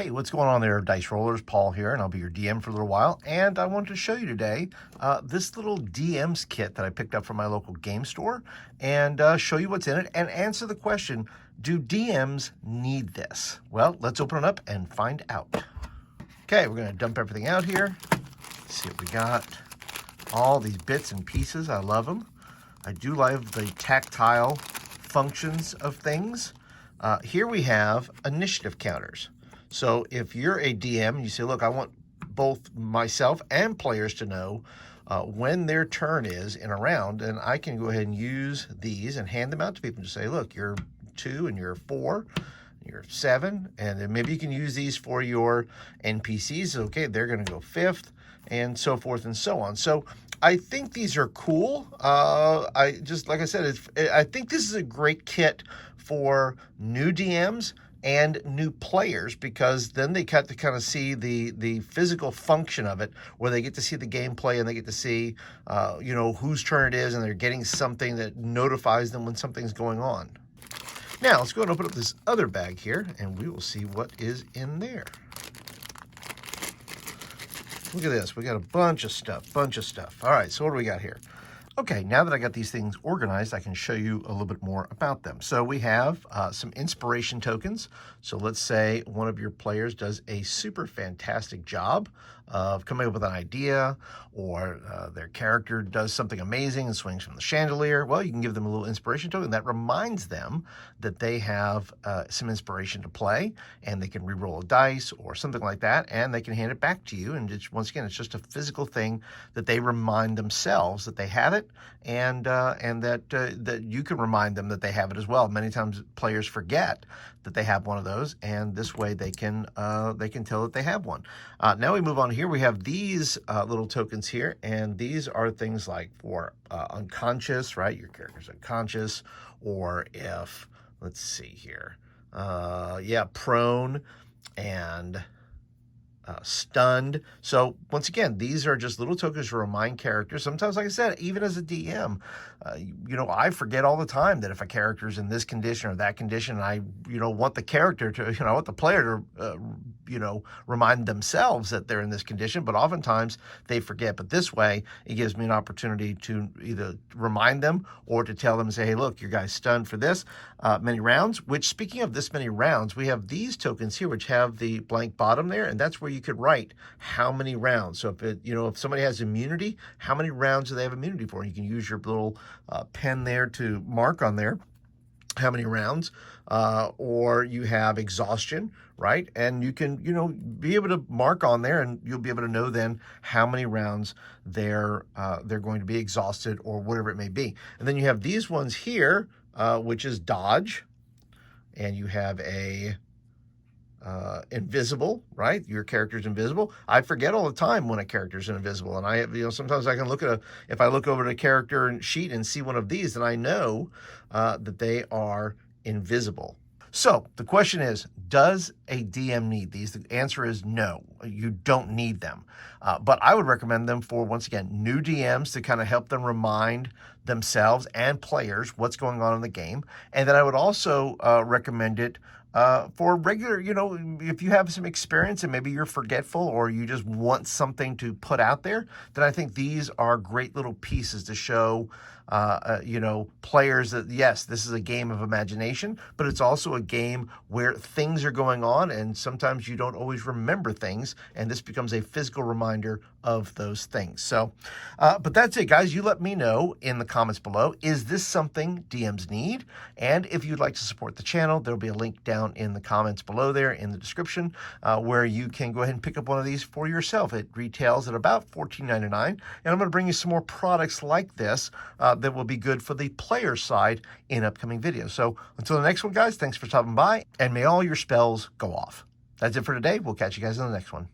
Hey, what's going on there, Dice Rollers? Paul here, and I'll be your DM for a little while. And I wanted to show you today this little DM's kit that I picked up from my local game store and show you what's in it and answer the question, do DMs need this? Well, let's open it up and find out. Okay, we're going to dump everything out here. Let's see what we got. All these bits and pieces, I love them. I do love the tactile functions of things. Here we have initiative counters. So if you're a DM and you say, look, I want both myself and players to know when their turn is in a round, and I can go ahead and use these and hand them out to people and just say, look, you're 2 and you're 4, you're 7, and then maybe you can use these for your NPCs. Okay, they're going to go 5th, and so forth and so on. So I think these are cool. I just, like I said, I think this is a great kit for new DMs and new players, because then they get to kind of see the physical function of it, where they get to see the gameplay and they get to see, whose turn it is, and they're getting something that notifies them when something's going on. Now, let's go and open up this other bag here, and we will see what is in there. Look at this. We got a bunch of stuff. All right, so what do we got here? Okay, now that I got these things organized, I can show you a little bit more about them. So we have some inspiration tokens. So let's say one of your players does a super fantastic job of coming up with an idea, or their character does something amazing and swings from the chandelier. Well, you can give them a little inspiration token that reminds them that they have some inspiration to play, and they can re-roll a dice or something like that, and they can hand it back to you. And once again, it's just a physical thing that they remind themselves that they have it, and that you can remind them that they have it as well. Many times players forget that they have one of those, and this way they can tell that they have one. Now we move on here. We have these little tokens here, and these are things like for unconscious, right? Your character's unconscious, or if, let's see here, prone and stunned. So once again, these are just little tokens to remind characters. Sometimes, like I said, even as a DM, I forget all the time that if a character is in this condition or that condition, and I, want the character to, I want the player to, remind themselves that they're in this condition, but oftentimes they forget. But this way, it gives me an opportunity to either remind them or to tell them and say, hey, look, your guy's stunned for this many rounds, which, speaking of this many rounds, we have these tokens here, which have the blank bottom there, and that's where you could write how many rounds. So if somebody has immunity, how many rounds do they have immunity for? You can use your little pen there to mark on there how many rounds, or you have exhaustion, right? And you can, be able to mark on there, and you'll be able to know then how many rounds they're going to be exhausted, or whatever it may be. And then you have these ones here, which is dodge, and you have a invisible, right? Your character's invisible. I forget all the time when a character's invisible, and I, sometimes I can look at if I look over the character sheet and see one of these, then I know that they are invisible. So the question is, does a DM need these? The answer is no, you don't need them. But I would recommend them for, once again, new DMs to kind of help them remind themselves and players what's going on in the game. And then I would also recommend it for regular, if you have some experience and maybe you're forgetful, or you just want something to put out there, then I think these are great little pieces to show, players that, yes, this is a game of imagination, but it's also a game where things are going on, and sometimes you don't always remember things, and this becomes a physical reminder of those things. So, but that's it, guys. You let me know in the comments below, is this something DMs need? And if you'd like to support the channel, there'll be a link down in the comments below there in the description, where you can go ahead and pick up one of these for yourself. It retails at about $14.99, and I'm going to bring you some more products like this that will be good for the player side in upcoming videos. So until the next one, guys, thanks for stopping by, and may all your spells go off. That's it for today. We'll catch you guys in the next one.